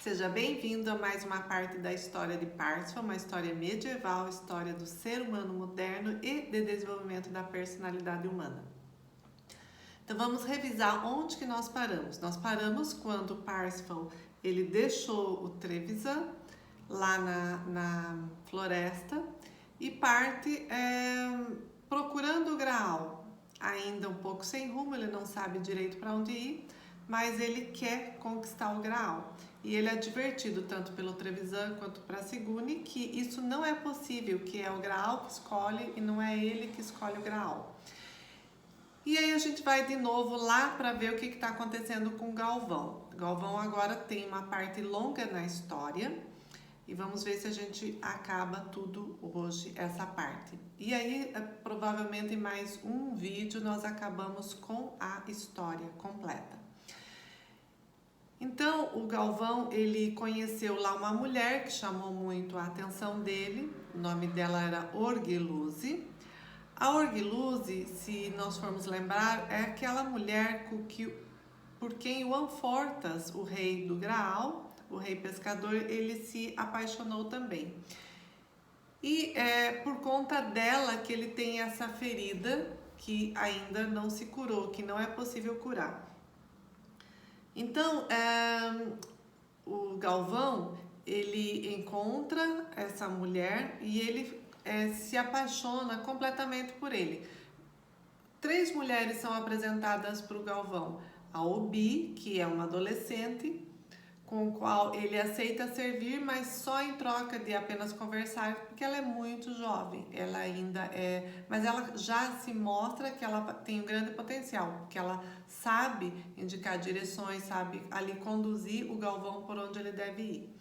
Seja bem-vindo a mais uma parte da história de Parsifal, uma história medieval, história do ser humano moderno e de desenvolvimento da personalidade humana. Então vamos revisar onde que nós paramos. Nós paramos quando Parsifal ele deixou o Trevisan lá na floresta e parte procurando o Graal. Ainda um pouco sem rumo, ele não sabe direito para onde ir, mas ele quer conquistar o Graal. E ele é advertido tanto pelo Trevisan quanto para Sigune que isso não é possível, que é o Graal que escolhe e não é ele que escolhe o Graal. E aí a gente vai de novo lá para ver o que está acontecendo com o Galvão. Galvão agora tem uma parte longa na história e vamos ver se a gente acaba tudo hoje, essa parte. E aí, provavelmente em mais um vídeo, nós acabamos com a história completa. Então, o Galvão, ele conheceu lá uma mulher que chamou muito a atenção dele, o nome dela era Orgiluse. A Orgiluse, se nós formos lembrar, é aquela mulher por quem o Anfortas, o rei do Graal, o rei pescador, ele se apaixonou também. E é por conta dela que ele tem essa ferida que ainda não se curou, que não é possível curar. Então, o Galvão, ele encontra essa mulher e ele se apaixona completamente por ele. 3 mulheres são apresentadas para o Galvão. A Obi, que é uma adolescente, com o qual ele aceita servir, mas só em troca de apenas conversar, porque ela é muito jovem, ela ainda mas ela já se mostra que ela tem um grande potencial, porque ela sabe indicar direções, sabe ali conduzir o Galvão por onde ele deve ir.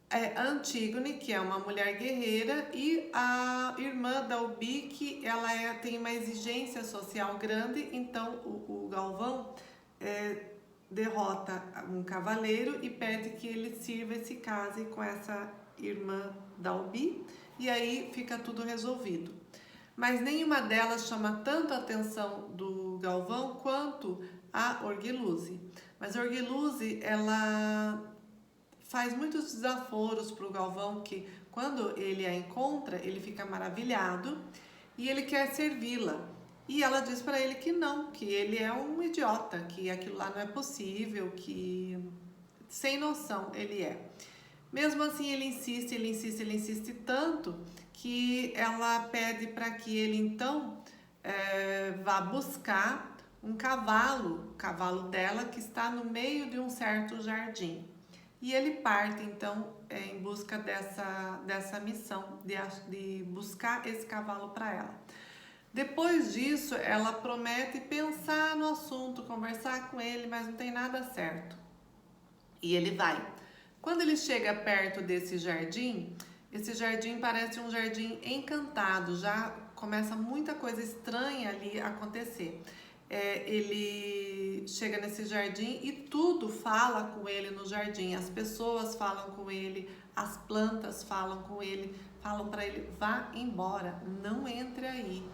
A Antígone, que é uma mulher guerreira, e a irmã da Obi, que ela tem uma exigência social grande, então o Galvão derrota um cavaleiro e pede que ele sirva e se case com essa irmã da Obi, e aí fica tudo resolvido. Mas nenhuma delas chama tanto a atenção do Galvão quanto a Orgiluse. Mas a Orgiluse, ela faz muitos desaforos para o Galvão, que quando ele a encontra, ele fica maravilhado e ele quer servi-la. E ela diz para ele que não, que ele é um idiota, que aquilo lá não é possível, que sem noção ele é. Mesmo assim, ele insiste tanto que ela pede para que ele então vá buscar um cavalo, o cavalo dela, que está no meio de um certo jardim. E ele parte então em busca dessa missão de buscar esse cavalo para ela. Depois disso, ela promete pensar no assunto, conversar com ele, mas não tem nada certo. E ele vai. Quando ele chega perto desse jardim, esse jardim parece um jardim encantado, já começa muita coisa estranha ali a acontecer. Ele chega nesse jardim e tudo fala com ele no jardim. As pessoas falam com ele, as plantas falam com ele, falam para ele: vá embora, não entre aí.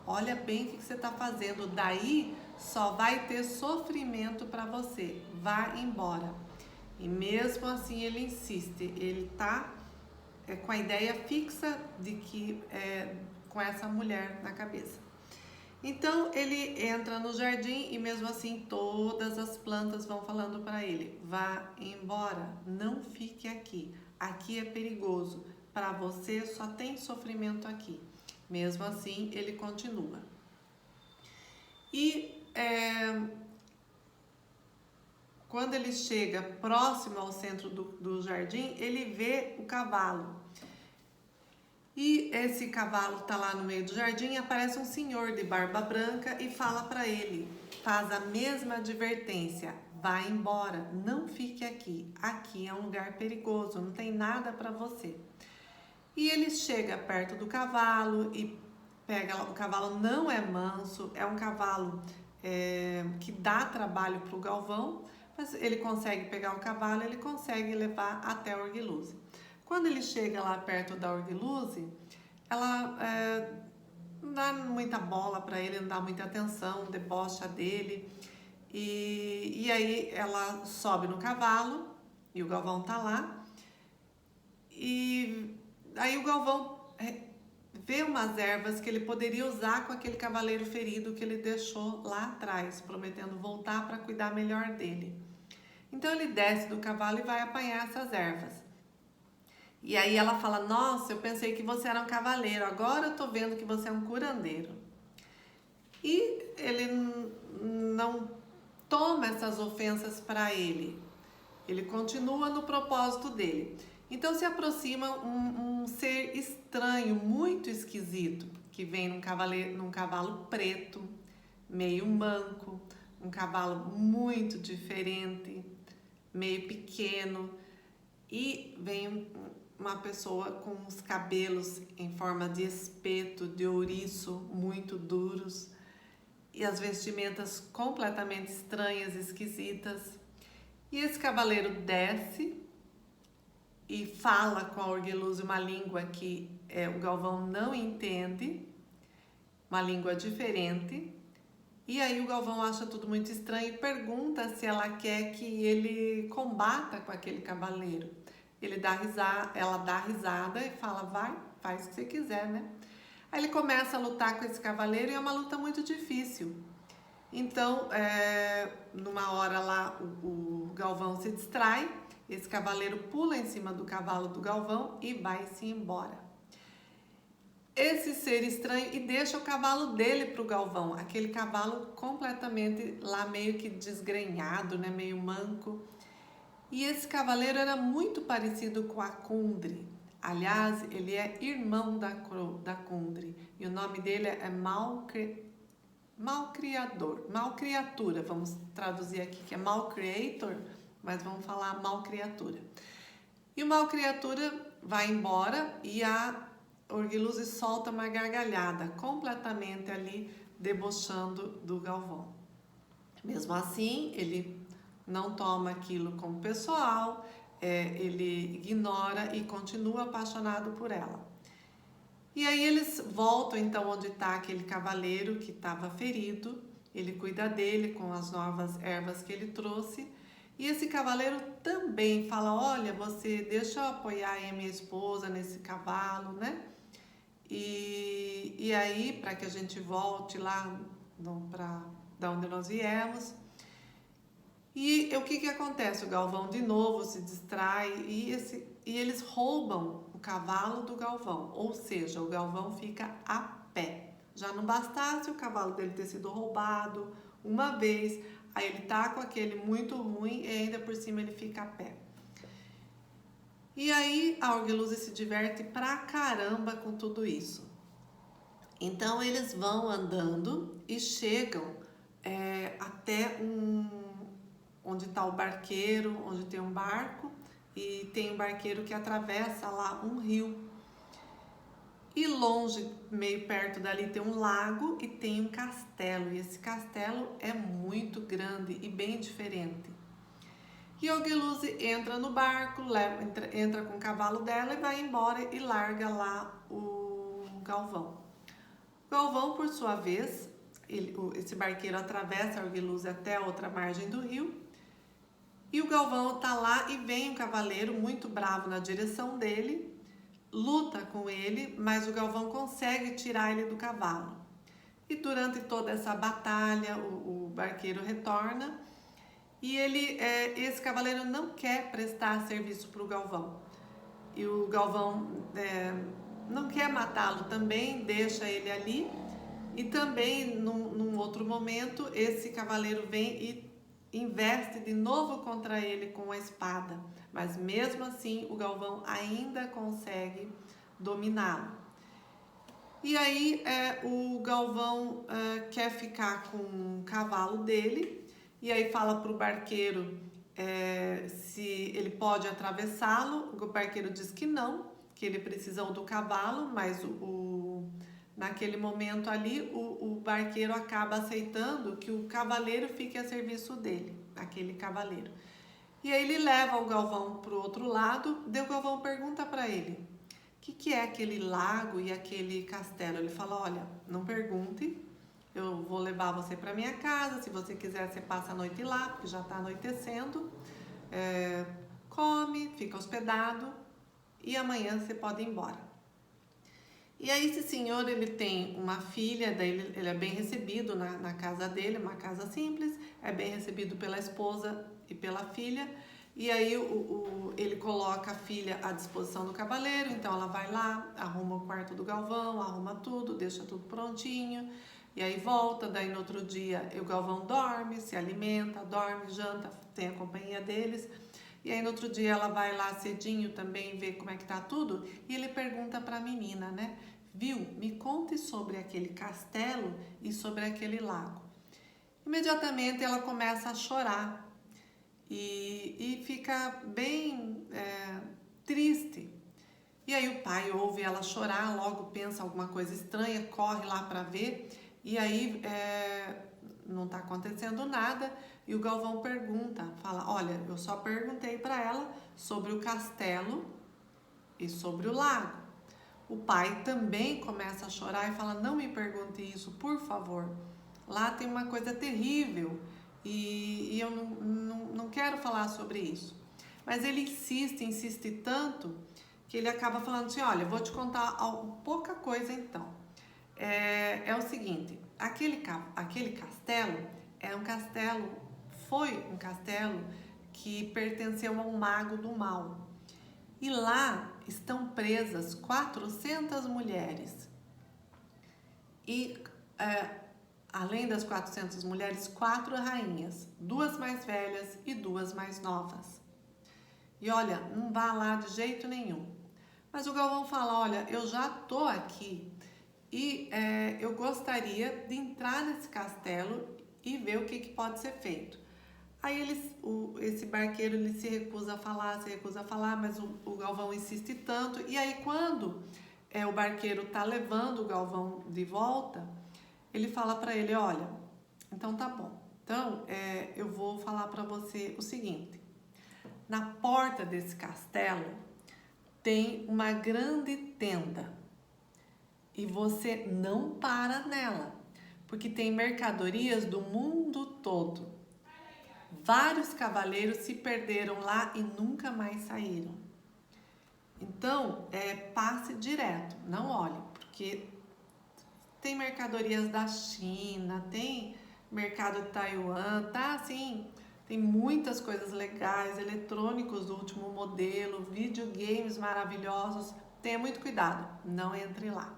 Olha bem o que você está fazendo, daí só vai ter sofrimento para você, vá embora. E mesmo assim ele insiste, ele está com a ideia fixa de que com essa mulher na cabeça. Então ele entra no jardim e mesmo assim todas as plantas vão falando para ele: vá embora, não fique aqui, aqui é perigoso, para você só tem sofrimento aqui. Mesmo assim, ele continua. E quando ele chega próximo ao centro do jardim, ele vê o cavalo. E esse cavalo está lá no meio do jardim e aparece um senhor de barba branca e fala para ele, faz a mesma advertência: vá embora, não fique aqui, aqui é um lugar perigoso, não tem nada para você. E ele chega perto do cavalo e pega. O cavalo não é manso, é um cavalo que dá trabalho para o Galvão, mas ele consegue pegar o cavalo, ele consegue levar até a Orgiluse. Quando ele chega lá perto da Orgiluse, ela não dá muita bola para ele, não dá muita atenção, debocha dele. E aí ela sobe no cavalo E o Galvão tá lá. E aí o Galvão vê umas ervas que ele poderia usar com aquele cavaleiro ferido que ele deixou lá atrás, prometendo voltar para cuidar melhor dele. Então ele desce do cavalo e vai apanhar essas ervas. E aí ela fala: nossa, eu pensei que você era um cavaleiro, agora eu tô vendo que você é um curandeiro. E ele não toma essas ofensas para ele. Ele continua no propósito dele. Então se aproxima um ser estranho, muito esquisito, que vem num cavalo preto, meio manco, um cavalo muito diferente, meio pequeno, e vem uma pessoa com os cabelos em forma de espeto, de ouriço, muito duros, e as vestimentas completamente estranhas, esquisitas. E esse cavaleiro desce e fala com a Orgeluse uma língua que o Galvão não entende, uma língua diferente. E aí o Galvão acha tudo muito estranho e pergunta se ela quer que ele combata com aquele cavaleiro. Ela dá risada e fala: vai, faz o que você quiser, né? Aí ele começa a lutar com esse cavaleiro e é uma luta muito difícil. Então, numa hora lá, o Galvão se distrai, esse cavaleiro pula em cima do cavalo do Galvão e vai-se embora. Esse ser estranho e deixa o cavalo dele para o Galvão, aquele cavalo completamente lá meio que desgrenhado, né, meio manco. E esse cavaleiro era muito parecido com a Kundry. Aliás, ele é irmão da Kundry e o nome dele é Malcriatura, vamos traduzir aqui que é Malcreator, mas vamos falar Malcriatura. E o Malcriatura vai embora e a Orgeluse solta uma gargalhada, completamente ali debochando do Galvão. Mesmo assim, ele não toma aquilo como pessoal, ele ignora e continua apaixonado por ela. E aí eles voltam então onde está aquele cavaleiro que estava ferido, ele cuida dele com as novas ervas que ele trouxe. E esse cavaleiro também fala: olha, você deixa eu apoiar a minha esposa nesse cavalo, né? E aí, para que a gente volte lá para da onde nós viemos. E o que acontece? O Galvão de novo se distrai e eles roubam o cavalo do Galvão, ou seja, o Galvão fica a pé. Já não bastasse o cavalo dele ter sido roubado uma vez, aí ele tá com aquele muito ruim e ainda por cima ele fica a pé. E aí a Orgeluse se diverte pra caramba com tudo isso. Então eles vão andando e chegam até onde está o barqueiro, onde tem um barco, e tem um barqueiro que atravessa lá um rio. E longe, meio perto dali, tem um lago e tem um castelo. E esse castelo é muito grande e bem diferente. E a Orgeluse entra no barco, entra com o cavalo dela e vai embora e larga lá o Galvão. O Galvão, por sua vez, esse barqueiro atravessa a Orgeluse até a outra margem do rio. E o Galvão tá lá e vem um cavaleiro muito bravo na direção dele, luta com ele, mas o Galvão consegue tirar ele do cavalo. E durante toda essa batalha, o barqueiro retorna e esse cavaleiro não quer prestar serviço para o Galvão. E o Galvão não quer matá-lo também, deixa ele ali. E também, num outro momento, esse cavaleiro vem e investe de novo contra ele com a espada, mas mesmo assim o Galvão ainda consegue dominá-lo. E aí o Galvão quer ficar com o cavalo dele e aí fala para o barqueiro se ele pode atravessá-lo. O barqueiro diz que não, que ele precisa do cavalo, mas naquele momento ali, o barqueiro acaba aceitando que o cavaleiro fique a serviço dele, aquele cavaleiro. E aí ele leva o Galvão para o outro lado, daí o Galvão pergunta para ele: o que é aquele lago e aquele castelo? Ele fala: olha, não pergunte, eu vou levar você para minha casa, se você quiser você passa a noite lá, porque já está anoitecendo. fica hospedado e amanhã você pode ir embora. E aí esse senhor, ele tem uma filha, daí ele é bem recebido na casa dele, uma casa simples, é bem recebido pela esposa e pela filha, e aí ele coloca a filha à disposição do cavaleiro, então ela vai lá, arruma o quarto do Galvão, arruma tudo, deixa tudo prontinho, e aí volta, daí no outro dia o Galvão dorme, se alimenta, dorme, janta, tem a companhia deles, e aí no outro dia ela vai lá cedinho também ver como é que tá tudo, e ele pergunta pra menina, né? Viu? Me conte sobre aquele castelo e sobre aquele lago. Imediatamente ela começa a chorar e fica bem triste. E aí o pai ouve ela chorar, logo pensa alguma coisa estranha, corre lá para ver, e aí não tá acontecendo nada, e o Galvão pergunta, fala, olha, eu só perguntei para ela sobre o castelo e sobre o lago. O pai também começa a chorar e fala, não me pergunte isso, por favor. Lá tem uma coisa terrível e eu não quero falar sobre isso. Mas ele insiste tanto que ele acaba falando assim, olha, vou te contar pouca coisa então. É o seguinte, aquele castelo foi um castelo que pertenceu a um mago do mal. E lá estão presas 400 mulheres. E além das 400 mulheres, 4 rainhas, 2 mais velhas e 2 mais novas. E olha, não vá lá de jeito nenhum. Mas o Galvão fala, olha, eu já tô aqui e eu gostaria de entrar nesse castelo e ver o que pode ser feito. Aí esse barqueiro ele se recusa a falar, mas o Galvão insiste tanto. E aí quando o barqueiro tá levando o Galvão de volta, ele fala para ele, olha, então tá bom. Então eu vou falar para você o seguinte, na porta desse castelo tem uma grande tenda e você não para nela, porque tem mercadorias do mundo todo. Vários cavaleiros se perderam lá e nunca mais saíram. Então, passe direto, não olhe, porque tem mercadorias da China, tem mercado de Taiwan, tá assim, tem muitas coisas legais, eletrônicos do último modelo, videogames maravilhosos. Tenha muito cuidado, não entre lá.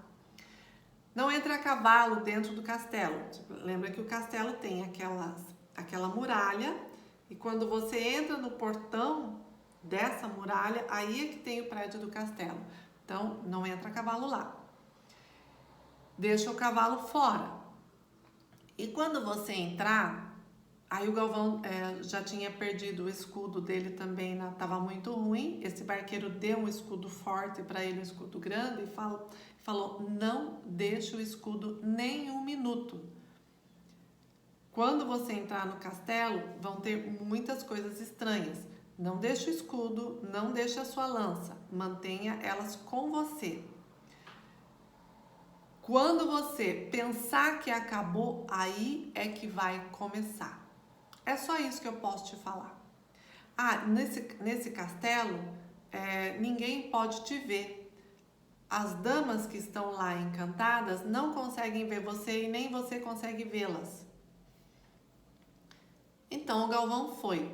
Não entre a cavalo dentro do castelo. Lembra que o castelo tem aquela muralha, e quando você entra no portão dessa muralha, aí é que tem o prédio do castelo. Então, não entra cavalo lá. Deixa o cavalo fora. E quando você entrar, aí o Galvão já tinha perdido o escudo dele também, estava muito ruim. Esse barqueiro deu um escudo forte para ele, um escudo grande, e falou, não deixe o escudo nem um minuto. Quando você entrar no castelo, vão ter muitas coisas estranhas. Não deixe o escudo, não deixe a sua lança. Mantenha elas com você. Quando você pensar que acabou, aí é que vai começar. É só isso que eu posso te falar. Nesse castelo, ninguém pode te ver. As damas que estão lá encantadas não conseguem ver você e nem você consegue vê-las. Então o Galvão foi.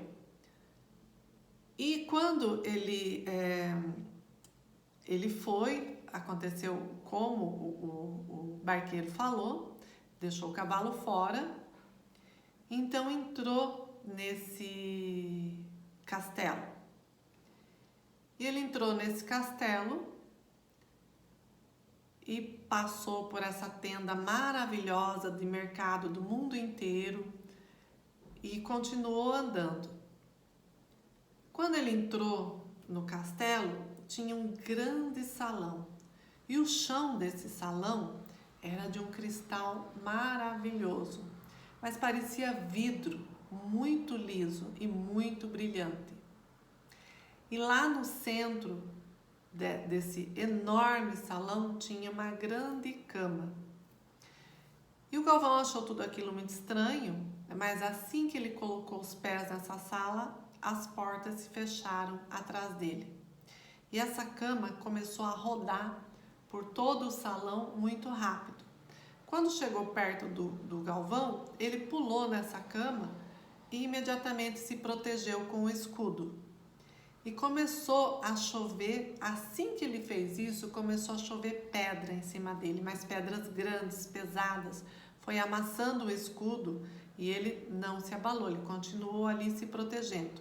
E quando ele foi, aconteceu como o barqueiro falou, deixou o cavalo fora, então entrou nesse castelo. E ele entrou nesse castelo e passou por essa tenda maravilhosa de mercado do mundo inteiro e continuou andando. Quando ele entrou no castelo, tinha um grande salão. E o chão desse salão era de um cristal maravilhoso, mas parecia vidro, muito liso e muito brilhante. E lá no centro desse enorme salão tinha uma grande cama. E o Galvão achou tudo aquilo muito estranho, mas assim que ele colocou os pés nessa sala, as portas se fecharam atrás dele. E essa cama começou a rodar por todo o salão muito rápido. Quando chegou perto do Galvão, ele pulou nessa cama e imediatamente se protegeu com o escudo. E começou a chover, assim que ele fez isso, começou a chover pedra em cima dele, mas pedras grandes, pesadas, foi amassando o escudo e ele não se abalou, ele continuou ali se protegendo.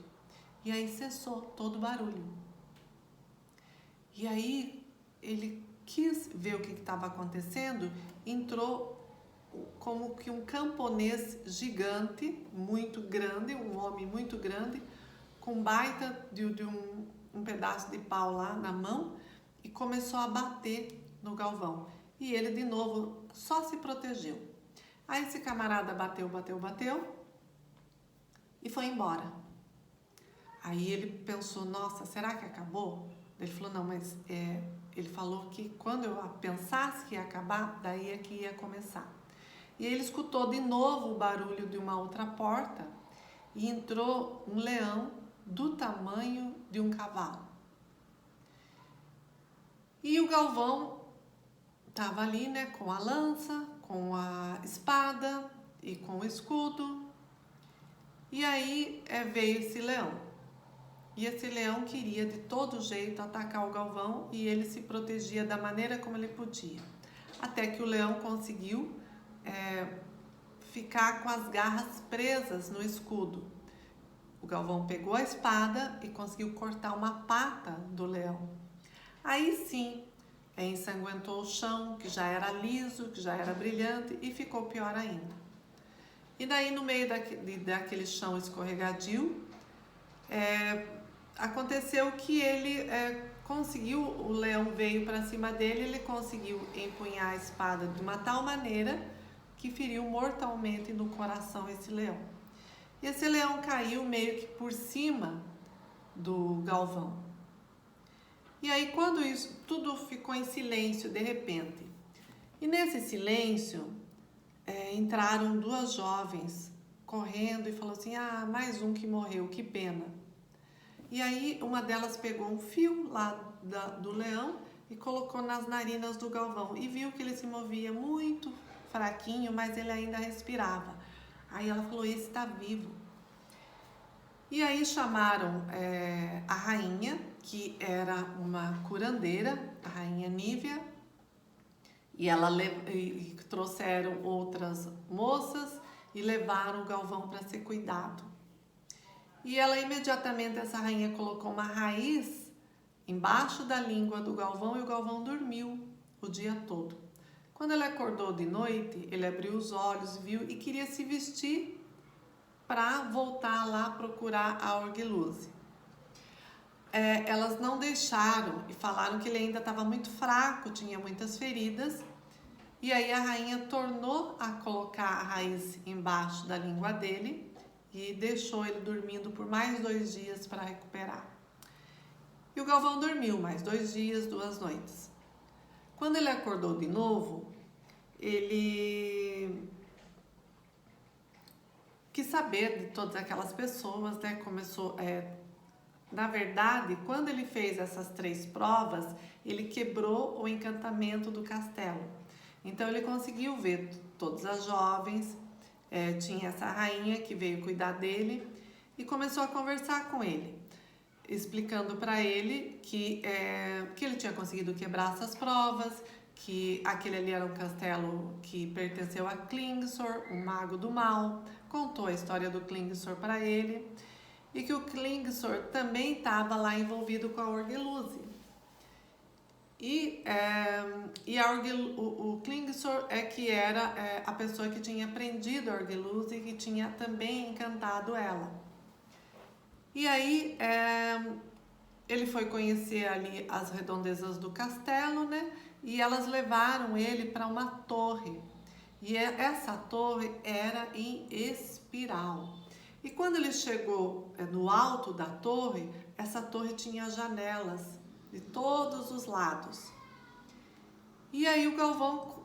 E aí cessou todo o barulho. E aí ele quis ver o que estava acontecendo, entrou como que um camponês gigante, muito grande, um homem muito grande, com baita de um pedaço de pau lá na mão e começou a bater no Galvão. E ele de novo só se protegeu. Aí esse camarada bateu e foi embora. Aí ele pensou, nossa, será que acabou? Ele falou, não, mas ele falou que quando eu pensasse que ia acabar, daí é que ia começar. E ele escutou de novo o barulho de uma outra porta e entrou um leão do tamanho de um cavalo. E o Galvão estava ali, né, com a lança, com a espada e com o escudo. E aí veio esse leão. E esse leão queria de todo jeito atacar o Galvão e ele se protegia da maneira como ele podia. Até que o leão conseguiu ficar com as garras presas no escudo. O Galvão pegou a espada e conseguiu cortar uma pata do leão. Aí sim, ensanguentou o chão, que já era liso, que já era brilhante, e ficou pior ainda. E daí, no meio daquele chão escorregadio, aconteceu que ele conseguiu, o leão veio para cima dele, ele conseguiu empunhar a espada de uma tal maneira que feriu mortalmente no coração esse leão. E esse leão caiu meio que por cima do Galvão. E aí quando isso, tudo ficou em silêncio de repente. E nesse silêncio, entraram duas jovens correndo e falou assim, mais um que morreu, que pena. E aí uma delas pegou um fio lá do leão e colocou nas narinas do Galvão e viu que ele se movia muito fraquinho, mas ele ainda respirava. Aí ela falou, esse está vivo. E aí chamaram a rainha, que era uma curandeira, a rainha Nívia, e trouxeram outras moças e levaram o Galvão para ser cuidado. E ela imediatamente, essa rainha, colocou uma raiz embaixo da língua do Galvão e o Galvão dormiu o dia todo. Quando ele acordou de noite, ele abriu os olhos, viu e queria se vestir para voltar lá procurar a Orgeluse. Elas não deixaram e falaram que ele ainda estava muito fraco, tinha muitas feridas. E aí a rainha tornou a colocar a raiz embaixo da língua dele e deixou ele dormindo por mais 2 dias para recuperar. E o Galvão dormiu mais 2 dias, 2 noites. Quando ele acordou de novo, ele quis saber de todas aquelas pessoas, né? Começou, na verdade, quando ele fez essas 3 provas, ele quebrou o encantamento do castelo. Então ele conseguiu ver todas as jovens, tinha essa rainha que veio cuidar dele e começou a conversar com ele, explicando para ele que ele tinha conseguido quebrar essas provas, que aquele ali era um castelo que pertenceu a Klingsor, o mago do mal. Contou a história do Klingsor para ele e que o Klingsor também estava lá envolvido com a Orgeluse. E o Klingsor que era a pessoa que tinha prendido a Orgeluse e que tinha também encantado ela. E aí ele foi conhecer ali as redondezas do castelo, né? E elas levaram ele para uma torre. E essa torre era em espiral. E quando ele chegou no alto da torre, essa torre tinha janelas de todos os lados. E aí o Galvão,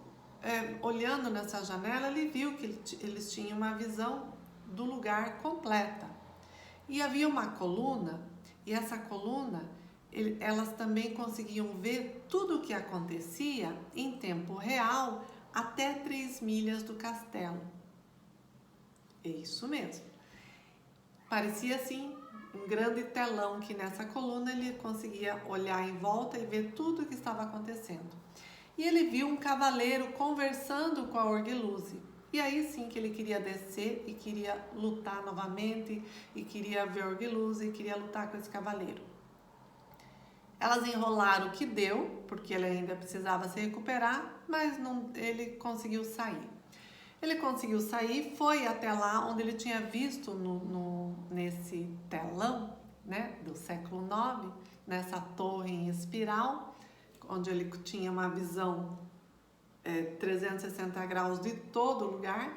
olhando nessa janela, ele viu que eles tinham uma visão do lugar completa. E havia uma coluna, e essa coluna, elas também conseguiam ver tudo o que acontecia em tempo real até 3 milhas do castelo. É isso mesmo. Parecia assim um grande telão que nessa coluna ele conseguia olhar em volta e ver tudo o que estava acontecendo. E ele viu um cavaleiro conversando com a Orgulhuse. E aí sim que ele queria descer e queria lutar novamente e queria ver a Orgulhuse e queria lutar com esse cavaleiro. Elas enrolaram o que deu, porque ele ainda precisava se recuperar, mas não, ele conseguiu sair. Ele conseguiu sair, foi até lá onde ele tinha visto nesse telão, né, do século IX, nessa torre em espiral, onde ele tinha uma visão 360 graus de todo lugar,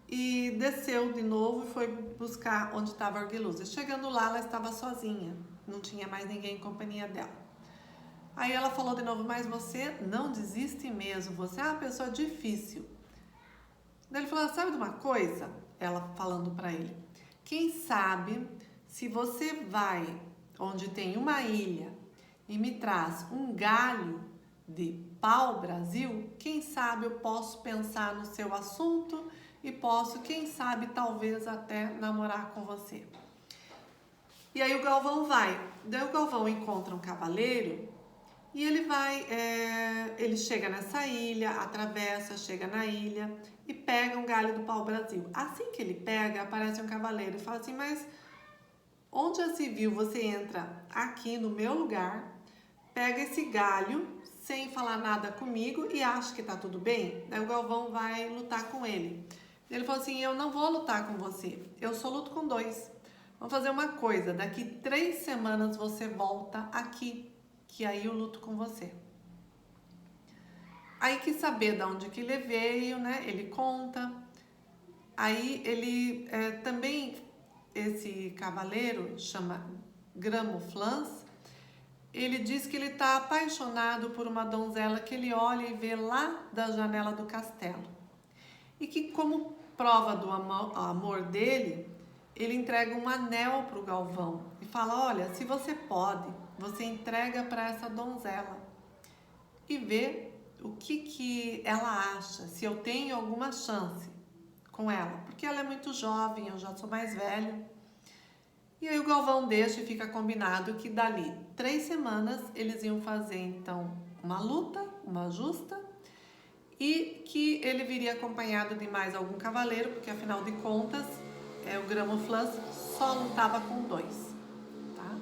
e desceu de novo e foi buscar onde estava a Orgulhuse. Chegando lá, ela estava sozinha, não tinha mais ninguém em companhia dela. Aí ela falou de novo, mas você não desiste mesmo, você é uma pessoa difícil. Daí ele falou, sabe de uma coisa? Ela falando para ele, quem sabe se você vai onde tem uma ilha e me traz um galho de pau-brasil, quem sabe eu posso pensar no seu assunto e posso, quem sabe, talvez até namorar com você. E aí o Galvão vai. Daí o Galvão encontra um cavaleiro e ele vai, ele chega nessa ilha, atravessa, chega na ilha e pega um galho do pau-brasil. Assim que ele pega, aparece um cavaleiro e fala assim, mas onde já se viu você entra aqui no meu lugar, pega esse galho sem falar nada comigo e acha que tá tudo bem? Daí o Galvão vai lutar com ele. Ele falou assim, eu não vou lutar com você, eu só luto com 2. Vamos fazer uma coisa, daqui 3 semanas você volta aqui, que aí eu luto com você. Aí quis saber de onde que ele veio, né? Ele conta. Aí ele também, esse cavaleiro, chama Gramoflans, ele diz que ele está apaixonado por uma donzela que ele olha e vê lá da janela do castelo. E que como prova do amor dele, ele entrega um anel para o Galvão e fala, olha, se você pode, você entrega para essa donzela e vê o que ela acha, se eu tenho alguma chance com ela, porque ela é muito jovem, eu já sou mais velho. E aí o Galvão deixa e fica combinado que dali 3 semanas eles iam fazer então uma luta, uma justa, e que ele viria acompanhado de mais algum cavaleiro, porque afinal de contas o Gramoflans só lutava com 2, tá?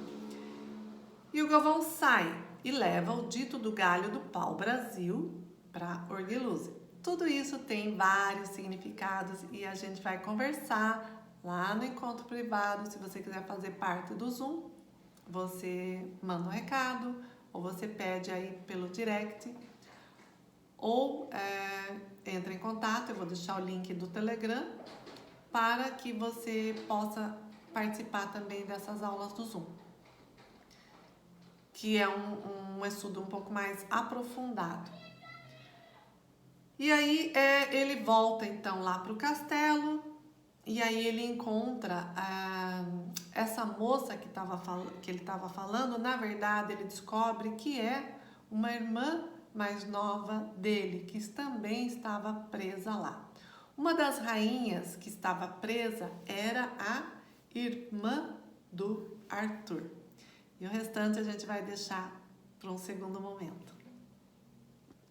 E o Galvão sai e leva o dito do galho do pau-brasil para Orgulhuse. Tudo isso tem vários significados e a gente vai conversar lá no encontro privado. Se você quiser fazer parte do Zoom, você manda um recado ou você pede aí pelo direct ou entra em contato, eu vou deixar o link do Telegram para que você possa participar também dessas aulas do Zoom, que é um estudo um pouco mais aprofundado. E aí ele volta então lá para o castelo e aí ele encontra essa moça que ele estava falando. Na verdade, ele descobre que é uma irmã mais nova dele, que também estava presa lá. Uma das rainhas que estava presa era a irmã do Arthur. E o restante a gente vai deixar para um segundo momento.